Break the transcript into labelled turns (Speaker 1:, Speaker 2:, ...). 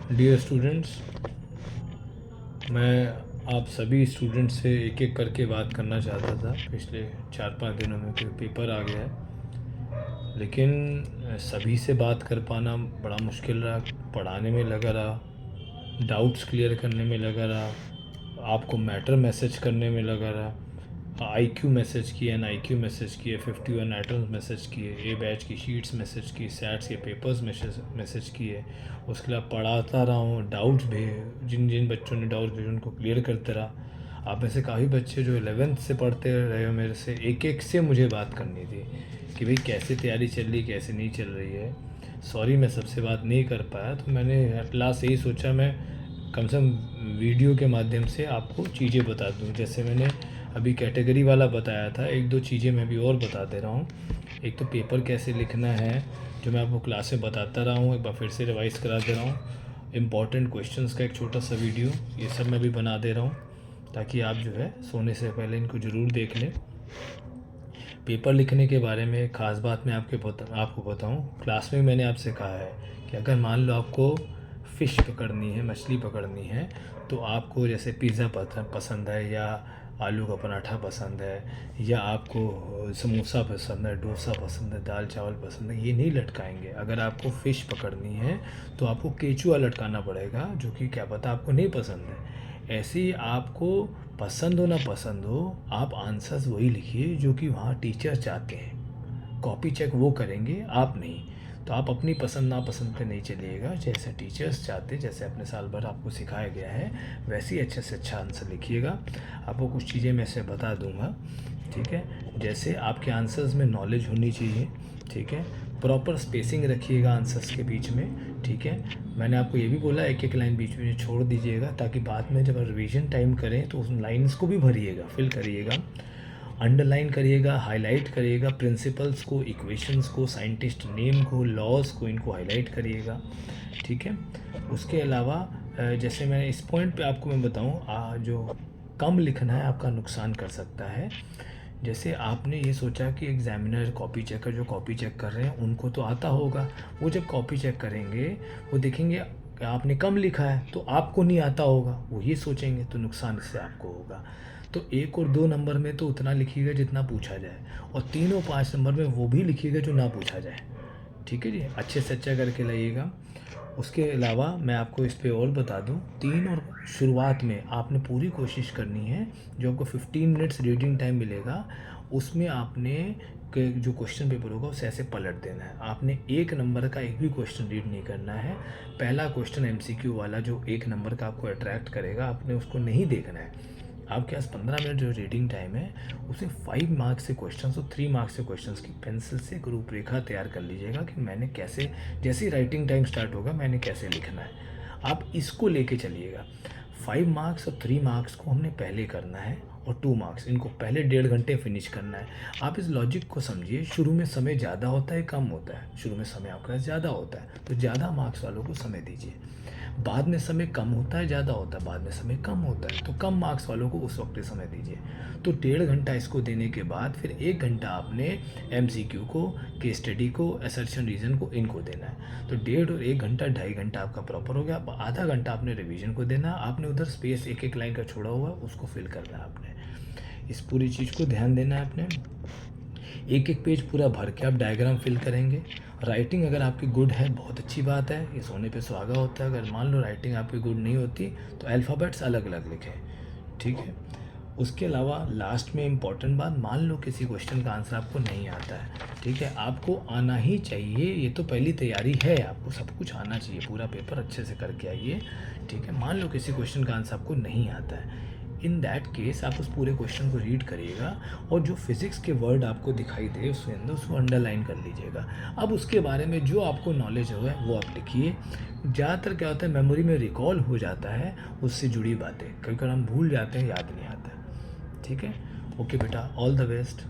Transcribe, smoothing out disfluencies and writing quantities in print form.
Speaker 1: Dear students, मैं आप सभी स्टूडेंट से एक एक करके बात करना चाहता था। पिछले 4-5 दिनों में कोई पेपर आ गया है, लेकिन सभी से बात कर पाना बड़ा मुश्किल रहा। पढ़ाने में लगा रहा, डाउट्स क्लियर करने में लगा रहा, आपको मैटर मैसेज करने में लगा रहा। आईक्यू मैसेज किए, एनआईक्यू मैसेज किए, 51 आइटम्स मैसेज किए, ए बैच की शीट्स मैसेज की, सैट्स के पेपर्स मैसेज किए। उसके अलावा पढ़ाता रहा हूँ, डाउट्स भेज जिन जिन बच्चों ने डाउट्स भेजे उनको क्लियर करते रहा। आप में से काफ़ी बच्चे जो 11th से पढ़ते रहे हो मेरे से, एक एक से मुझे बात करनी थी कि भाई कैसे तैयारी चल रही, कैसे नहीं चल रही है। सॉरी मैं सबसे बात नहीं कर पाया, तो मैंने एट लास्ट यही सोचा मैं कम से कम वीडियो के माध्यम से आपको चीज़ें बता दूं। जैसे मैंने अभी कैटेगरी वाला बताया था, एक दो चीज़ें मैं भी और बता दे रहा हूँ। एक तो पेपर कैसे लिखना है, जो मैं आपको क्लास में बताता रहा हूँ, एक बार फिर से रिवाइज़ करा दे रहा हूँ। इम्पॉर्टेंट क्वेश्चंस का एक छोटा सा वीडियो ये सब मैं भी बना दे रहा हूँ, ताकि आप जो है सोने से पहले इनको ज़रूर देख लें। पेपर लिखने के बारे में ख़ास बात मैं आपको बताऊँ, क्लास में मैंने आपसे कहा है कि अगर मान लो आपको फ़िश पकड़नी है, मछली पकड़नी है, तो आपको जैसे पिज़्ज़ा पसंद है, या आलू का पराठा पसंद है, या आपको समोसा पसंद है, डोसा पसंद है, दाल चावल पसंद है, ये नहीं लटकाएंगे। अगर आपको फ़िश पकड़नी है तो आपको केचुआ लटकाना पड़ेगा, जो कि क्या पता आपको नहीं पसंद है। ऐसे ही आपको पसंद हो ना पसंद हो, आप आंसर्स वही लिखिए जो कि वहाँ टीचर चाहते हैं। कॉपी चेक वो करेंगे, आप नहीं। तो आप अपनी पसंद नापसंद पे नहीं चलिएगा, जैसे टीचर्स चाहते, जैसे अपने साल भर आपको सिखाया गया है वैसे ही अच्छे से अच्छा आंसर लिखिएगा। आपको कुछ चीज़ें मैं से बता दूंगा, ठीक है। जैसे आपके आंसर्स में नॉलेज होनी चाहिए, ठीक है। प्रॉपर स्पेसिंग रखिएगा आंसर्स के बीच में, ठीक है। मैंने आपको ये भी बोला एक एक लाइन बीच में छोड़ दीजिएगा, ताकि बाद में जब रिवीजन टाइम करें तो उस लाइंस को भी भरिएगा, फिल करिएगा, अंडरलाइन करिएगा, हाईलाइट करिएगा। प्रिंसिपल्स को, इक्वेशंस को, साइंटिस्ट नेम को, लॉज को, इनको हाईलाइट करिएगा, ठीक है। उसके अलावा जैसे मैं इस पॉइंट पे आपको मैं बताऊं, जो कम लिखना है आपका नुकसान कर सकता है। जैसे आपने ये सोचा कि एग्जामिनर, कॉपी चेकर जो कॉपी चेक कर रहे हैं उनको तो आता होगा, वो जब कॉपी चेक करेंगे वो देखेंगे कि आपने कम लिखा है तो आपको नहीं आता होगा, वो ये सोचेंगे, तो नुकसान इससे आपको होगा। तो 1 और 2 नंबर में तो उतना लिखिएगा जितना पूछा जाए, और 3 और 5 नंबर में वो भी लिखिएगा जो ना पूछा जाए, ठीक है जी। अच्छे से अच्छा करके लाइएगा। उसके अलावा मैं आपको इस पे और बता दूं, 3 और शुरुआत में आपने पूरी कोशिश करनी है, जो आपको 15 मिनट्स रीडिंग टाइम मिलेगा उसमें आपने जो क्वेश्चन पेपर होगा उसे ऐसे पलट देना है। आपने 1 नंबर का एक भी क्वेश्चन रीड नहीं करना है। पहला क्वेश्चन एमसीक्यू वाला जो 1 नंबर का आपको अट्रैक्ट करेगा, आपने उसको नहीं देखना है। आपके पास 15 मिनट जो रीडिंग टाइम है उसे 5 मार्क्स से क्वेश्चंस और 3 मार्क्स से क्वेश्चंस की पेंसिल से एक रूपरेखा तैयार कर लीजिएगा कि मैंने कैसे, जैसे ही राइटिंग टाइम स्टार्ट होगा मैंने कैसे लिखना है। आप इसको लेके चलिएगा। 5 मार्क्स और 3 मार्क्स को हमने पहले करना है, और 2 मार्क्स इनको पहले 1.5 घंटे फिनिश करना है। आप इस लॉजिक को समझिए, शुरू में समय ज़्यादा होता है कम होता है? शुरू में समय आपके पास ज़्यादा होता है तो ज़्यादा मार्क्स वालों को समय दीजिए। बाद में समय कम होता है, ज़्यादा होता है, बाद में समय कम होता है तो कम मार्क्स वालों को उस वक्त समय दीजिए। तो 1.5 घंटा इसको देने के बाद फिर 1 घंटा आपने एमसीक्यू को, केस स्टडी को, असर्शन रीजन को, इनको देना है। तो 1.5 और 1 घंटा 2.5 घंटा आपका प्रॉपर हो गया। अब आधा घंटा आपने रिवीजन को देना है। आपने उधर स्पेस एक एक लाइन का छोड़ा हुआ है उसको फिल करना है आपने। इस पूरी चीज़ को ध्यान देना है आपने। एक एक पेज पूरा भर के आप डायग्राम फिल करेंगे। राइटिंग अगर आपकी गुड है बहुत अच्छी बात है, ये सोने पे सुहागा होता है। अगर मान लो राइटिंग आपकी गुड नहीं होती तो अल्फ़ाबेट्स अलग अलग लिखें, ठीक है। उसके अलावा लास्ट में इम्पॉर्टेंट बात, मान लो किसी क्वेश्चन का आंसर आपको नहीं आता है, ठीक है, आपको आना ही चाहिए, ये तो पहली तैयारी है, आपको सब कुछ आना चाहिए, पूरा पेपर अच्छे से करके आइए, ठीक है। मान लो किसी क्वेश्चन का आंसर आपको नहीं आता है, इन दैट केस आप उस पूरे क्वेश्चन को रीड करिएगा, और जो फिज़िक्स के वर्ड आपको दिखाई दे उसके अंदर उसको अंडरलाइन कर लीजिएगा। अब उसके बारे में जो आपको नॉलेज हो है वो आप लिखिए। ज़्यादातर क्या होता है, मेमोरी में रिकॉल हो जाता है उससे जुड़ी बातें, कभी कभी हम भूल जाते हैं, याद नहीं आता है, ठीक है। ओके बेटा, ऑल द बेस्ट।